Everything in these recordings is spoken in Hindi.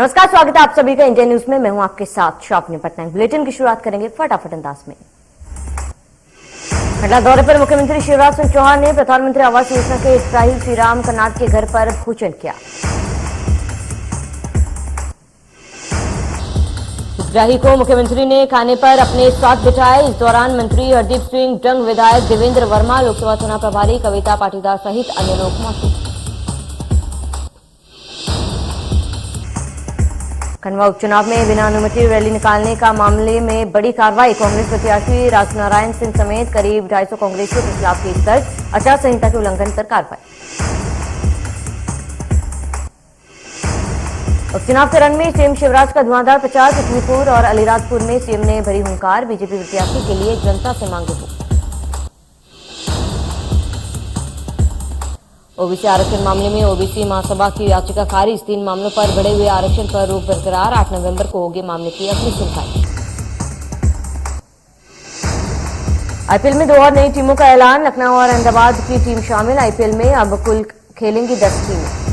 नमस्कार, स्वागत है आप सभी का इंडिया न्यूज में। मैं हूं आपके साथ शापनी पटनायक। बुलेटिन की शुरुआत करेंगे फटाफट अंदाज में। खंडवा दौरे पर मुख्यमंत्री शिवराज सिंह चौहान ने प्रधानमंत्री आवास योजना के हितग्राही श्रीराम कनाथ के घर पर भोजन किया। हितग्राही को मुख्यमंत्री ने खाने पर अपने साथ बिठाया। इस दौरान मंत्री हरदीप सिंह डंग, विधायक देवेंद्र वर्मा, लोकसभा चुनाव प्रभारी कविता पाटीदार सहित अन्य लोग मौजूद। खंडवा उपचुनाव में बिना अनुमति रैली निकालने का मामले में बड़ी कार्रवाई। कांग्रेस प्रत्याशी राजनारायण सिंह समेत करीब 250 कांग्रेसियों के खिलाफ केस दर्ज। आचार संहिता के उल्लंघन पर कार्रवाई। उपचुनाव के रण में सीएम शिवराज का धुआंधार प्रचार। पृथ्वीपुर और अलीराजपुर में सीएम ने भरी हुंकार। बीजेपी प्रत्याशी के लिए जनता से मांगे वोट। ओबीसी आरक्षण मामले में ओबीसी महासभा की याचिका खारिज। 3 मामलों पर बढ़े हुए आरक्षण पर रोक बरकरार। 8 नवंबर को होगी मामले की अगली सुनवाई। आईपीएल में 2 और नई टीमों का ऐलान। लखनऊ और अहमदाबाद की टीम शामिल। आईपीएल में अब कुल खेलेंगी 10 टीमें।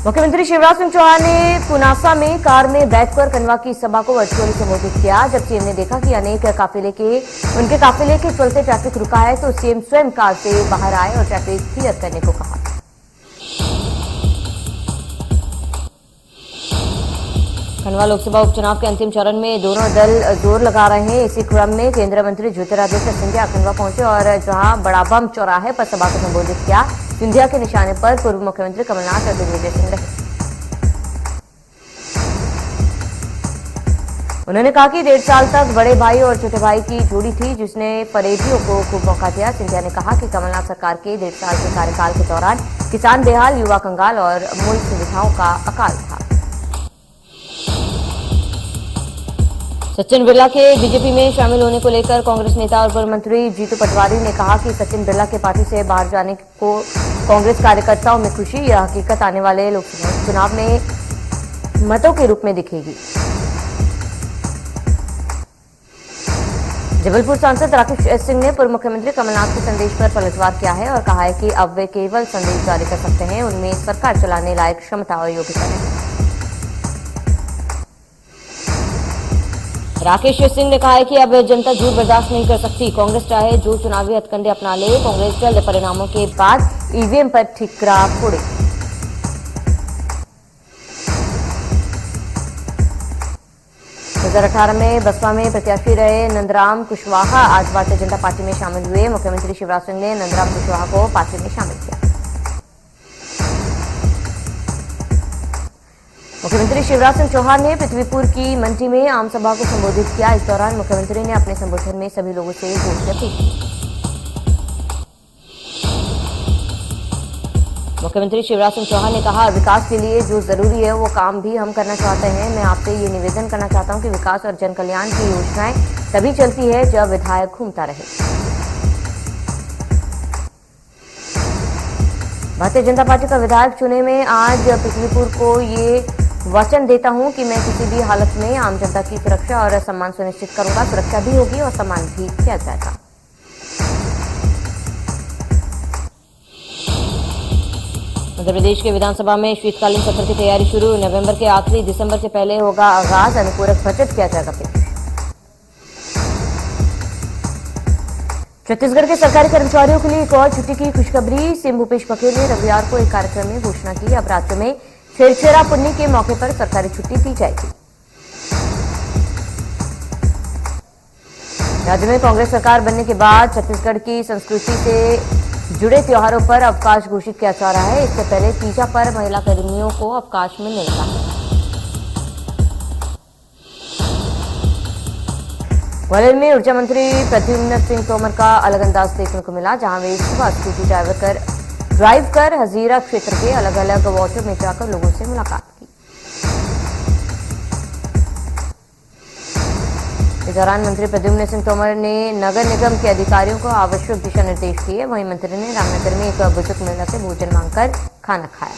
मुख्यमंत्री शिवराज सिंह चौहान ने पुनासा में कार में बैठकर खंडवा की सभा को वर्चुअली संबोधित किया। जब सीएम ने देखा कि उनके काफिले के चलते ट्रैफिक रुका है तो सीएम स्वयं कार से बाहर आए और ट्रैफिक क्लियर करने को कहा। खंडवा लोकसभा उपचुनाव के अंतिम चरण में दोनों दल जोर लगा रहे हैं। इसी क्रम में केंद्रीय मंत्री ज्योतिरादित्य सिंधिया खंडवा पहुंचे और जहां बड़ा बम चौराहे पर सभा को संबोधित किया। सिंधिया के निशाने पर पूर्व मुख्यमंत्री कमलनाथ और दिग्विजय सिंह रहे। उन्होंने कहा कि 1.5 साल तक बड़े भाई और छोटे भाई की जोड़ी थी जिसने फरेटियों को खूब मौका दिया। सिंधिया ने कहा कि कमलनाथ सरकार के 1.5 साल के कार्यकाल के दौरान किसान बेहाल, युवा कंगाल और मूल सुविधाओं का अकाल था। सचिन बिरला के बीजेपी में शामिल होने को लेकर कांग्रेस नेता और पूर्व मंत्री जीतू पटवारी ने कहा कि सचिन बिरला के पार्टी से बाहर जाने को कांग्रेस कार्यकर्ताओं में खुशी। यह हकीकत आने वाले लोकसभा चुनाव में मतों के रूप में दिखेगी। जबलपुर सांसद राकेश सिंह ने पूर्व मुख्यमंत्री कमलनाथ के संदेश पर पलटवार किया है और कहा है कि अब वे केवल संदेश जारी कर सकते हैं, उनमें सरकार चलाने लायक क्षमता और योग्यता नहीं। राकेश सिंह ने कहा है कि अब जनता झूठ बर्दाश्त नहीं कर सकती। कांग्रेस चाहे जो चुनावी हथकंडे अपना ले, कांग्रेस जल्द परिणामों के बाद ईवीएम पर ठिकरा फोड़े। दो 2018 में बसपा में प्रत्याशी रहे नंदराम कुशवाहा आज भारतीय जनता पार्टी में शामिल हुए। मुख्यमंत्री शिवराज सिंह ने नंदराम कुशवाहा को पार्टी में शामिल किया। मुख्यमंत्री शिवराज सिंह चौहान ने पृथ्वीपुर की मंडी में आम सभा को संबोधित किया। इस दौरान मुख्यमंत्री ने अपने संबोधन में सभी लोगों से वोट की अपील की। मुख्यमंत्री शिवराज सिंह चौहान ने कहा, विकास के लिए जो जरूरी है वो काम भी हम करना चाहते हैं। मैं आपसे ये निवेदन करना चाहता हूं कि विकास और जन कल्याण की योजनाएं तभी चलती है जब विधायक घूमता रहे। भारतीय जनता पार्टी का विधायक चुने में आज पृथ्वीपुर को ये वचन देता हूं कि मैं किसी भी हालत में आम जनता की सुरक्षा और सम्मान सुनिश्चित करूंगा। सुरक्षा भी होगी और सम्मान भी किया जाएगा। मध्य प्रदेश के विधानसभा में शीतकालीन सत्र की तैयारी शुरू। नवंबर के आखिरी दिसंबर से पहले होगा आगाज। अनुपूरक बजट किया जाएगा पेश। छत्तीसगढ़ के सरकारी कर्मचारियों के लिए एक और छुट्टी की खुशखबरी। सीएम भूपेश बघेल ने रविवार को एक कार्यक्रम में घोषणा की। अब राज्य में छेरछेरा पुन्नी के मौके पर सरकारी छुट्टी दी जाएगी। राज्य में कांग्रेस सरकार बनने के बाद छत्तीसगढ़ की संस्कृति से जुड़े त्योहारों पर अवकाश घोषित किया जा रहा है। इससे पहले तीजा पर महिला कर्मियों को अवकाश मिलने लगा है। ग्वालियर में ऊर्जा मंत्री प्रद्युम्न सिंह तोमर का अलग अंदाज देखने को मिला, जहां वे सुबह स्कूटी ड्राइव कर हजीरा क्षेत्र के अलग अलग वार्डों में जाकर लोगों से मुलाकात की। इस दौरान मंत्री प्रद्युम्न सिंह तोमर ने नगर निगम के अधिकारियों को आवश्यक दिशा निर्देश दिए। वहीं मंत्री ने रामनगर में एक बुजुर्ग महिला से भोजन मांगकर खाना खाया।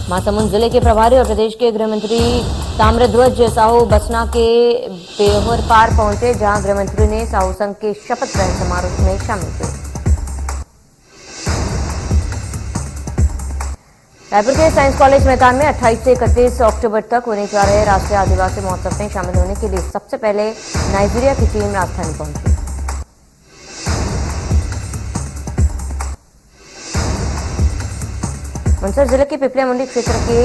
महासमुंद जिले के प्रभारी और प्रदेश के गृह मंत्री ताम्रध्वज साहू बसना के बेहोर पार पहुंचे, जहां गृह मंत्री ने साहू संघ के शपथ ग्रहण समारोह में शामिल हुए। रायपुर के साइंस कॉलेज मैदान में 28 से 31 अक्टूबर तक होने जा रहे राष्ट्रीय आदिवासी महोत्सव में शामिल होने के लिए सबसे पहले नाइजीरिया की टीम राजधानी पहुंची। मंदसौर जिले के पिपलिया मंडी क्षेत्र के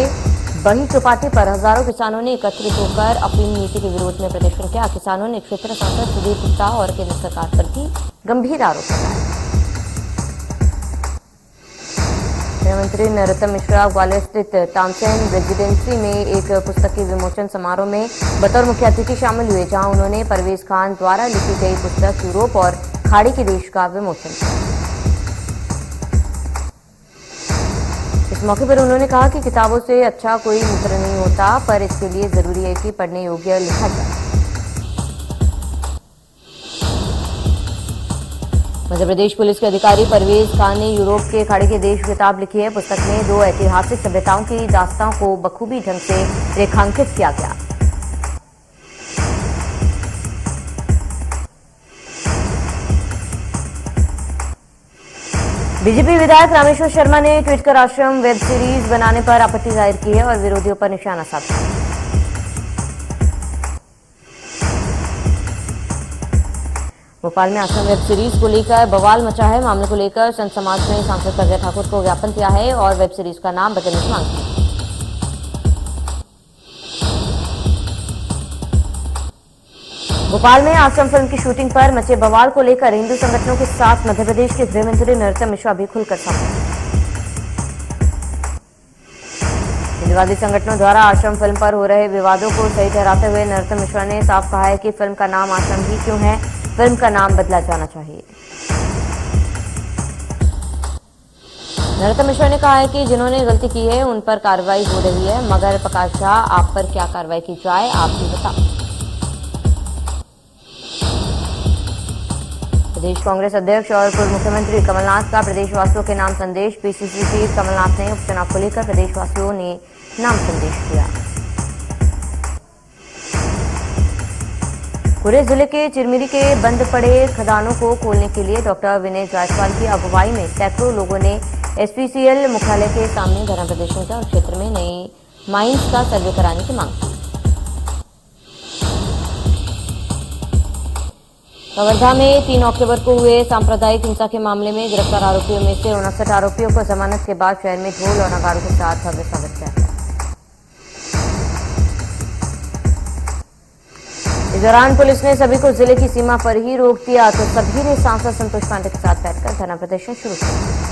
बही चौपाटी पर हजारों किसानों ने एकत्रित होकर अपनी नीति के विरोध में प्रदर्शन किया। किसानों ने क्षेत्र सांसद सुधीर गुप्ता और केंद्र सरकार पर भी गंभीर आरोप लगाए। गृहमंत्री नरोत्तम मिश्रा ग्वालियर स्थित तामसेन रेजिडेंसी में एक पुस्तक के विमोचन समारोह में बतौर मुख्य अतिथि शामिल हुए, जहां उन्होंने परवेज खान द्वारा लिखी गई पुस्तक यूरोप और खाड़ी के देश का विमोचन किया। इस मौके पर उन्होंने कहा कि किताबों से अच्छा कोई मित्र नहीं होता, पर इसके लिए जरूरी है कि पढ़ने योग्य लिखा जाए। मध्य प्रदेश पुलिस के अधिकारी परवेज खान ने यूरोप के खाड़ी के देश किताब लिखी है। पुस्तक में 2 ऐतिहासिक सभ्यताओं की दास्तां को बखूबी ढंग से रेखांकित किया गया। बीजेपी विधायक रामेश्वर शर्मा ने ट्वीट कर आश्रम वेब सीरीज बनाने पर आपत्ति जाहिर की है और विरोधियों पर निशाना साधा। भोपाल में आश्रम वेब सीरीज को लेकर बवाल मचा है। मामले को लेकर संत समाज ने सांसद प्रज्ञा ठाकुर को ज्ञापन दिया है और वेब सीरीज का नाम बदलने की मांग की। भोपाल में आश्रम फिल्म की शूटिंग पर मचे बवाल को लेकर हिंदू संगठनों के साथ मध्य प्रदेश के गृह मंत्री नरोत्तम मिश्रा भी खुलकर सामने आए। हिंदुवादी संगठनों द्वारा आश्रम फिल्म पर हो रहे विवादों को सही ठहराते हुए नरोत्तम मिश्रा ने साफ कहा है कि फिल्म का नाम आश्रम ही क्यों है, फिल्म का नाम बदला जाना चाहिए। नरोत्तम मिश्रा ने कहा है कि जिन्होंने गलती की है उन पर कार्रवाई हो रही है, मगर प्रकाश झा आप पर क्या कार्रवाई की जाए आप ही बताओ। प्रदेश कांग्रेस अध्यक्ष और पूर्व मुख्यमंत्री कमलनाथ का प्रदेशवासियों के नाम संदेश। पीसीसी चीफ कमलनाथ ने उपचुनाव को लेकर प्रदेशवासियों ने नाम संदेश दिया। पूरे जिले के चिरमिरी के बंद पड़े खदानों को खोलने के लिए डॉक्टर विनय जायसवाल की अगुवाई में सैकड़ों लोगों ने एसपीसीएल मुख्यालय के सामने धरना प्रदर्शन किया और क्षेत्र में नए माइंस का सर्वे कराने की मांग की। कवर्धा में 3 अक्टूबर को हुए सांप्रदायिक हिंसा के मामले में गिरफ्तार आरोपियों में से 59 आरोपियों को जमानत के बाद शहर में ढोल और नगाड़ों के साथ भव्य स्वागत किया गया। इस दौरान पुलिस ने सभी को जिले की सीमा पर ही रोक दिया तो सभी ने सांसद संतोष पांडे के साथ बैठकर धरना प्रदर्शन शुरू किया।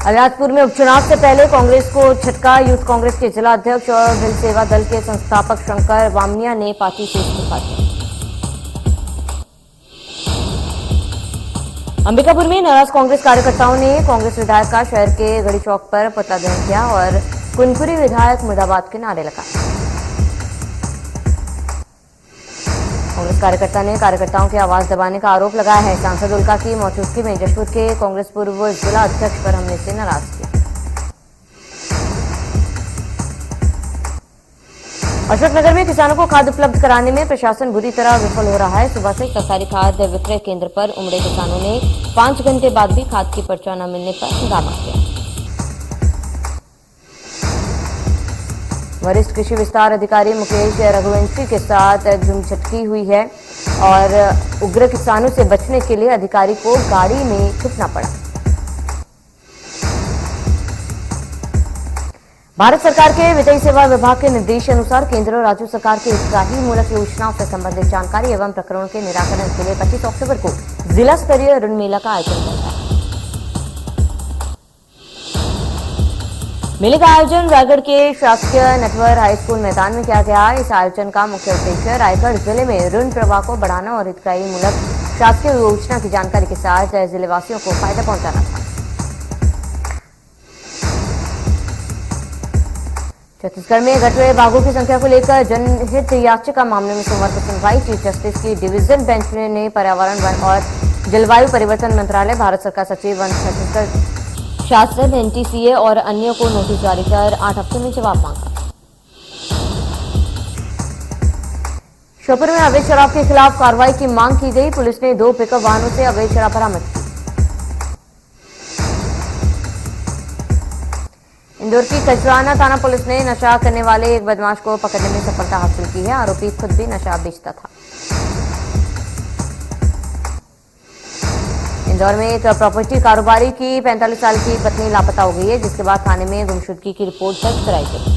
अलियासपुर में उपचुनाव से पहले कांग्रेस को झटका। यूथ कांग्रेस के जिला अध्यक्ष और भिल सेवा दल के संस्थापक शंकर वामनिया ने पार्टी से इस्तीफा दिया। अंबिकापुर में नाराज कांग्रेस कार्यकर्ताओं ने कांग्रेस विधायक का शहर के घड़ी चौक पर पुतला दहन किया और कुनकुरी विधायक मुर्दाबाद के नारे लगाए। कांग्रेस कार्यकर्ता ने कार्यकर्ताओं की आवाज दबाने का आरोप लगाया है। सांसद उल्का की मौजूदगी में जशपुर के कांग्रेस पूर्व जिला अध्यक्ष पर हमले से नाराज थे। अशोकनगर में किसानों को खाद उपलब्ध कराने में प्रशासन बुरी तरह विफल हो रहा है। सुबह से सरकारी खाद विक्रय केंद्र पर उमड़े किसानों ने 5 घंटे बाद भी खाद की पर्चा न मिलने पर हंगामा किया। वरिष्ठ कृषि विस्तार अधिकारी मुकेश रघुवंशी के साथ झुमझटकी हुई है और उग्र किसानों से बचने के लिए अधिकारी को गाड़ी में छुपना पड़ा। भारत सरकार के वित्तीय सेवा विभाग के निर्देशानुसार केंद्र और राज्य सरकार की हितग्राही मूलक योजनाओं से संबंधित जानकारी एवं प्रकरणों के निराकरण के लिए 25 अक्टूबर को जिला स्तरीय ऋण मेला का आयोजन किया गया। मेले का आयोजन रायगढ़ के शासकीय नटवर हाई स्कूल मैदान में किया गया। इस आयोजन का मुख्य उद्देश्य रायगढ़ जिले में ऋण प्रवाह को बढ़ाना और हितग्राही मूलक शासकीय योजना की जानकारी के साथ जिलेवासियों को फायदा पहुंचाना था। छत्तीसगढ़ में घट रहे बाघों की संख्या को लेकर जनहित याचिका मामले में सोमवार को सुनवाई। चीफ जस्टिस की डिवीजन बेंच ने पर्यावरण, वन और जलवायु परिवर्तन मंत्रालय, भारत सरकार सचिव वन छत्तीसगढ़ शासन, एनटीसीए और अन्यों को नोटिस जारी कर 8 हफ्ते में जवाब मांगा। श्योपुर में अवैध शराब के खिलाफ कार्रवाई की मांग की गई। पुलिस ने 2 पिकअप वाहनों से अवैध शराब बरामद की। इंदौर की कचराना थाना पुलिस ने नशा करने वाले एक बदमाश को पकड़ने में सफलता हासिल की है। आरोपी खुद भी नशा बेचता था। इंदौर में एक प्रॉपर्टी कारोबारी की 45 साल की पत्नी लापता हो गई है, जिसके बाद थाने में गुमशुदगी की रिपोर्ट दर्ज कराई गई।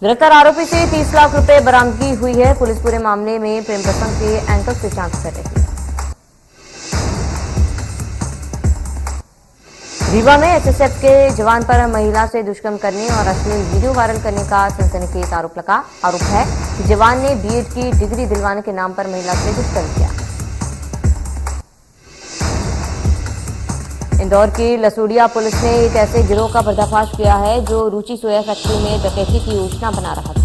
गिरफ्तार आरोपी से 30 लाख रुपए बरामदगी हुई है। पुलिस पूरे मामले में प्रेम प्रसंग के एंगल से जांच कर रही है। रीवा में एसएसएफ के जवान पर महिला से दुष्कर्म करने और अश्लील वीडियो वायरल करने का सनसनीखेज आरोप है कि जवान ने बीएड की डिग्री दिलवाने के नाम पर महिला से दुष्कर्म किया। इंदौर की लसूड़िया पुलिस ने एक ऐसे गिरोह का पर्दाफाश किया है जो रुचि सोया फैक्ट्री में डकैती की योजना बना रहा था।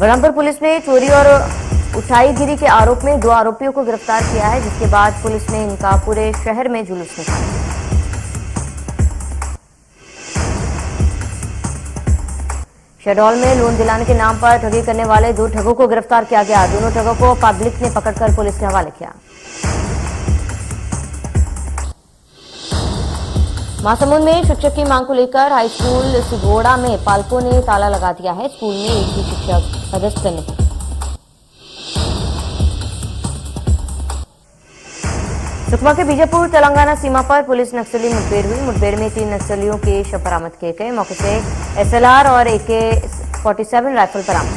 बलरामपुर पुलिस ने चोरी और उठाईगिरी के आरोप में 2 आरोपियों को गिरफ्तार किया है, जिसके बाद पुलिस ने इनका पूरे शहर में जुलूस निकाला। शहडोल में लोन दिलाने के नाम पर ठगी करने वाले 2 ठगों को गिरफ्तार किया गया। दोनों ठगों को पब्लिक ने पकड़कर पुलिस के हवाले किया। महासमुंद में शिक्षक की मांग को लेकर हाईस्कूल सिगोड़ा में पालकों ने ताला लगा दिया है। स्कूल में एक भी शिक्षक सदस्य नहीं। सुकमा के बीजापुर तेलंगाना सीमा पर पुलिस नक्सली मुठभेड़ हुई। मुठभेड़ में 3 नक्सलियों के शव बरामद किए गए। मौके से एसएलआर और AK-47 राइफल बरामद।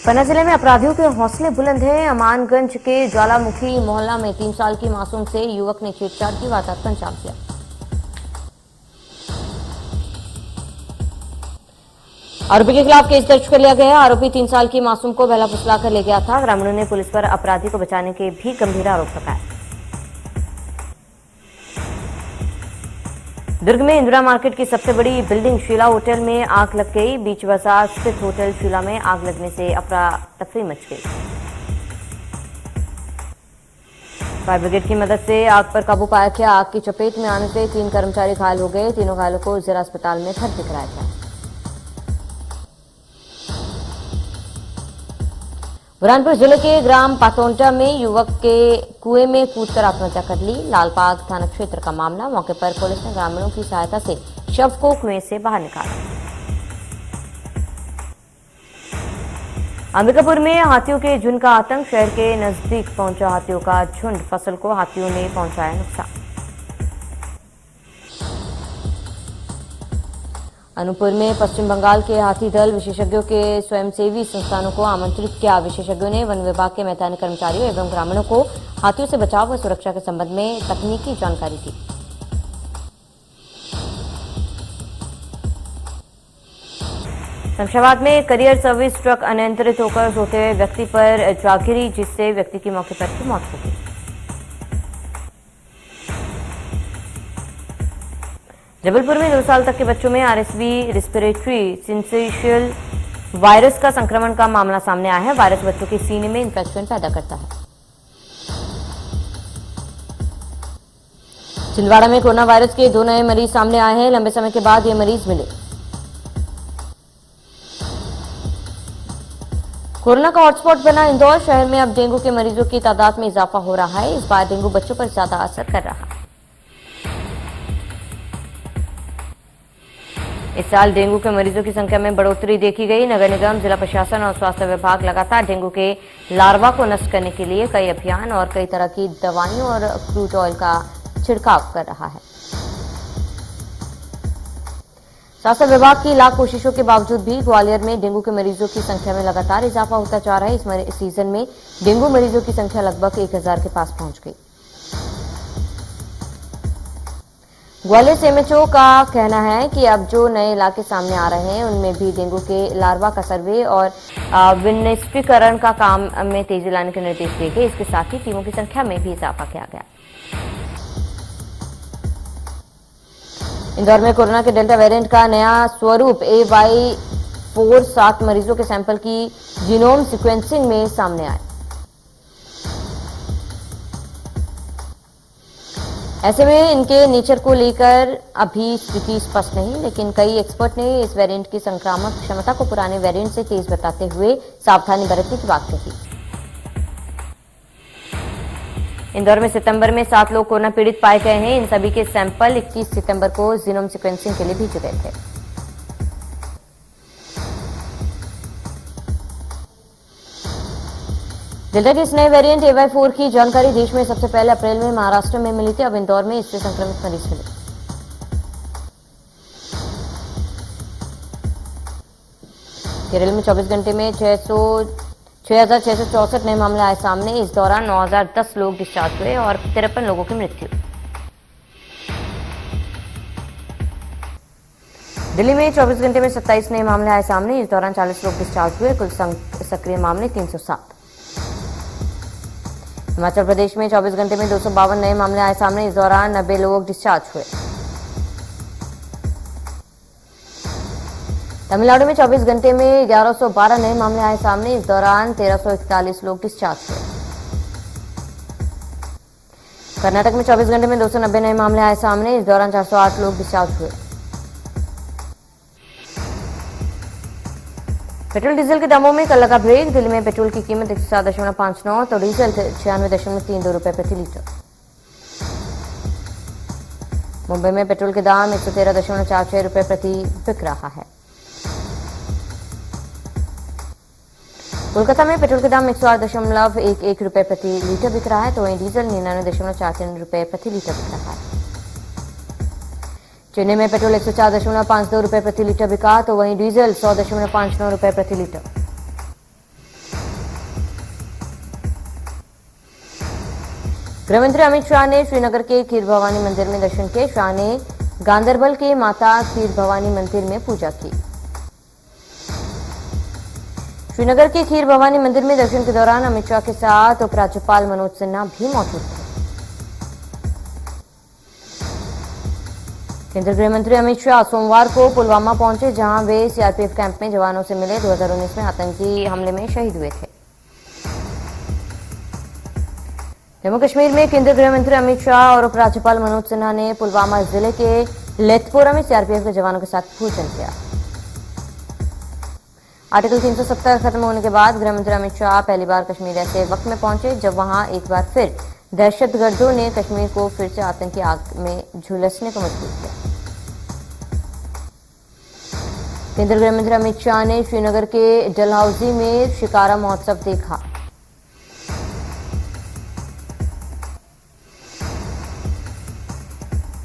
पन्ना जिले में अपराधियों के हौसले बुलंद हैं। अमानगंज के ज्वालामुखी मोहल्ला में 3 साल की मासूम से युवक ने छेड़छाड़ की वारदात को अंजाम दिया। आरोपी के खिलाफ केस दर्ज कर लिया गया। आरोपी 3 साल की मासूम को बहला फुसला कर ले गया था। ग्रामीणों ने पुलिस पर अपराधी को बचाने के भी गंभीर आरोप लगाए। दुर्ग में इंदिरा मार्केट की सबसे बड़ी बिल्डिंग शीला होटल में आग लग गई। बीच बाजार स्थित होटल शीला में आग लगने से अफरा तफरी मच गई। फायर ब्रिगेड की मदद से आग पर काबू पाया गया। आग की चपेट में आने से 3 कर्मचारी घायल हो गए। तीनों घायलों को जिला अस्पताल में भर्ती कराया गया। बुरहानपुर जिले के ग्राम पातोंटा में युवक के कुएं में कूदकर आत्महत्या कर ली। लालबाग थाना क्षेत्र का मामला। मौके पर पुलिस ने ग्रामीणों की सहायता से शव को कुएं से बाहर निकाला। अंबिकापुर में हाथियों के झुंड का आतंक। शहर के नजदीक पहुंचा हाथियों का झुंड। फसल को हाथियों ने पहुंचाया नुकसान। अनूपपुर में पश्चिम बंगाल के हाथी दल विशेषज्ञों के स्वयंसेवी संस्थानों को आमंत्रित किया। विशेषज्ञों ने वन विभाग के मैदानी कर्मचारियों एवं ग्रामीणों को हाथियों से बचाव व सुरक्षा के संबंध में तकनीकी जानकारी दी। शमशाबाद में करियर सर्विस ट्रक अनियंत्रित होकर सोते हुए व्यक्ति पर जा गिरी, जिससे व्यक्ति की मौके पर ही मौत हो गई। जबलपुर में 2 साल तक के बच्चों में RSV रेस्पिरेटरी सिंसेशियल वायरस का संक्रमण का मामला सामने आया है। वायरस बच्चों के सीने में इन्फेक्शन पैदा करता है। छिंदवाड़ा में कोरोना वायरस के 2 नए मरीज सामने आए हैं। लंबे समय के बाद ये मरीज मिले। कोरोना का हॉटस्पॉट बना इंदौर। शहर में अब डेंगू के मरीजों की तादाद में इजाफा हो रहा है। इस बार डेंगू बच्चों पर ज्यादा असर कर रहा है। इस साल डेंगू के मरीजों की संख्या में बढ़ोतरी देखी गई। नगर निगम, जिला प्रशासन और स्वास्थ्य विभाग लगातार डेंगू के लार्वा को नष्ट करने के लिए कई अभियान और कई तरह की दवाइयों और क्रूड ऑयल का छिड़काव कर रहा है। स्वास्थ्य विभाग की लाख कोशिशों के बावजूद भी ग्वालियर में डेंगू के मरीजों की संख्या में लगातार इजाफा होता जा रहा है। इस सीजन में डेंगू मरीजों की संख्या लगभग 1000 के पास पहुंच गई। ग्वालियर सीएमएचओ का कहना है कि अब जो नए इलाके सामने आ रहे हैं उनमें भी डेंगू के लार्वा का सर्वे और विनिष्टीकरण का काम में तेजी लाने के निर्देश दिए गए। इसके साथ ही टीमों की संख्या में भी इजाफा किया गया। इंदौर में कोरोना के डेल्टा वेरिएंट का नया स्वरूप AY4 7 मरीजों के सैंपल की जीनोम सीक्वेंसिंग में सामने आए। ऐसे में इनके नेचर को लेकर अभी स्थिति स्पष्ट नहीं, लेकिन कई एक्सपर्ट ने इस वेरिएंट की संक्रामक क्षमता को पुराने वेरिएंट से तेज बताते हुए सावधानी बरतने की बात कही। इंदौर में सितंबर में 7 लोग कोरोना पीड़ित पाए गए हैं। इन सभी के सैंपल 21 सितंबर को जीनोम सीक्वेंसिंग के लिए भेजे गए थे। डेल्टा के इस नए वेरिएंट AY4 की जानकारी देश में सबसे पहले अप्रैल में महाराष्ट्र में मिली थी। अब इंदौर में इससे संक्रमित मरीज मिले। केरल में 24 घंटे में 6,664 नए मामले आए सामने। इस दौरान 9,010 लोग डिस्चार्ज हुए और 53 लोगों की मृत्यु। दिल्ली में 24 घंटे में 27 नए मामले आए सामने। इस दौरान 40 लोग डिस्चार्ज हुए। कुल सक्रिय मामले 307। हिमाचल प्रदेश में 24 घंटे में 252 नए मामले आए सामने। इस दौरान 90 लोग डिस्चार्ज हुए। तमिलनाडु में 24 घंटे में 1112 नए मामले आए सामने। इस दौरान 1341 लोग डिस्चार्ज हुए। कर्नाटक में 24 घंटे में 290 नए मामले आए सामने। इस दौरान 408 लोग डिस्चार्ज हुए। पेट्रोल डीजल के दामों में कल लगा ब्रेक। दिल्ली में पेट्रोल की कीमत 107.59 तो डीजल 96.32 रुपए प्रति लीटर। मुंबई में पेट्रोल के दाम 113.46 रुपए प्रति बिक रहा है। कोलकाता में पेट्रोल के दाम 108.11 रुपए प्रति लीटर बिक रहा है, तो वहीं डीजल 99.43 रुपए प्रति लीटर बिक रहा है। चेन्नई में पेट्रोल 104.52 रुपए प्रति लीटर बिका, तो वहीं डीजल 100.59 रुपए प्रति लीटर। गृहमंत्री अमित शाह ने श्रीनगर के खीर भवानी मंदिर में दर्शन किए। शाह ने गांदरबल के माता खीर भवानी मंदिर में पूजा की। श्रीनगर के खीर भवानी मंदिर में दर्शन के दौरान अमित शाह के साथ उपराज्यपाल मनोज सिन्हा भी मौजूद थे। केंद्रीय गृह मंत्री अमित शाह सोमवार को पुलवामा पहुंचे, जहां वे सीआरपीएफ कैंप में जवानों से मिले। 2019 में आतंकी हमले में शहीद हुए थे। जम्मू कश्मीर में केंद्रीय गृह मंत्री अमित शाह और उपराज्यपाल मनोज सिन्हा ने पुलवामा जिले के लेथपोरा में सीआरपीएफ के जवानों के साथ भोजन किया। आर्टिकल 370 खत्म होने के बाद गृहमंत्री अमित शाह पहली बार कश्मीर ऐसे वक्त में पहुंचे जब वहां एक बार फिर दहशतगर्दों ने कश्मीर को फिर से आतंकी आग में झुलसने को मजबूर किया। केंद्रीय गृह मंत्री अमित शाह ने श्रीनगर के डलहौजी में शिकारा महोत्सव देखा।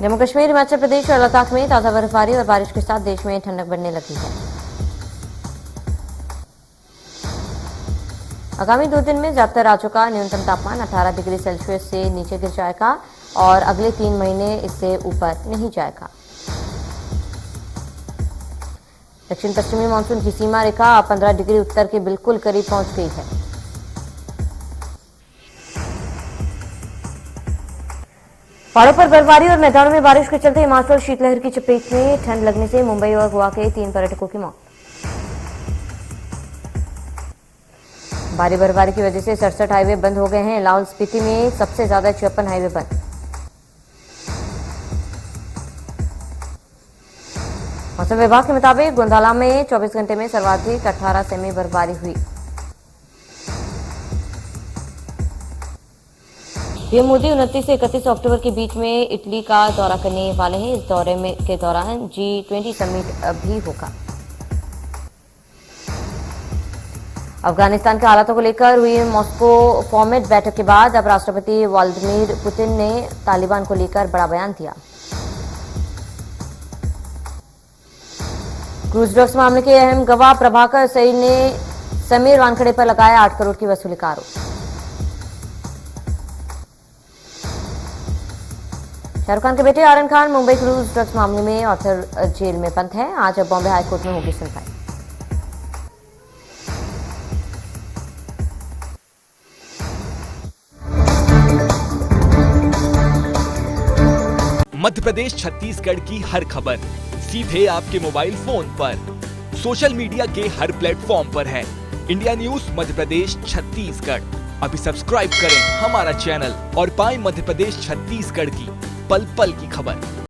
जम्मू कश्मीर, हिमाचल प्रदेश और लद्दाख में ताजा बर्फबारी और बारिश के साथ देश में ठंडक बढ़ने लगी है। आगामी 2 दिन में ज्यादातर राज्यों का न्यूनतम तापमान 18 डिग्री सेल्सियस से नीचे गिर जाएगा और अगले 3 महीने इससे ऊपर नहीं जाएगा। दक्षिण पश्चिमी मानसून की सीमा रेखा 15 डिग्री उत्तर के बिल्कुल करीब पहुंच गई है। पहाड़ों पर बर्फबारी और मैदानों में बारिश के चलते हिमाचल शीतलहर की चपेट में। ठंड लगने से मुंबई और गोवा के 3 पर्यटकों की मौत। भारी बर्फबारी की वजह से 67 हाईवे बंद हो गए हैं। लाहौल स्पीति में सबसे ज्यादा 56 हाईवे बंद। मौसम विभाग के मुताबिक गोंधाला में 24 घंटे में सर्वाधिक 18 सेमी बर्फबारी हुई। पीएम मोदी 29 से 31 अक्टूबर के बीच में इटली का दौरा करने वाले हैं। इस दौरे के दौरान G20 समिट भी होगा। अफगानिस्तान के हालातों को लेकर हुई मॉस्को फॉर्मेट बैठक के बाद अब राष्ट्रपति व्लादिमीर पुतिन ने तालिबान को लेकर बड़ा बयान दिया। क्रूज ड्रग्स मामले के अहम गवाह प्रभाकर सईद ने समीर वानखेड़े पर लगाया 8 करोड़ की वसूली का आरोप। शाहरुख खान के बेटे आर्यन खान मुंबई क्रूज ड्रग्स मामले में ऑर्थर जेल में बंद है। आज बॉम्बे हाईकोर्ट में होगी सुनवाई। मध्य प्रदेश छत्तीसगढ़ की हर खबर सीधे आपके मोबाइल फोन पर, सोशल मीडिया के हर प्लेटफॉर्म पर है। इंडिया न्यूज मध्य प्रदेश छत्तीसगढ़, अभी सब्सक्राइब करें हमारा चैनल और पाएं मध्य प्रदेश छत्तीसगढ़ की पल पल की खबर।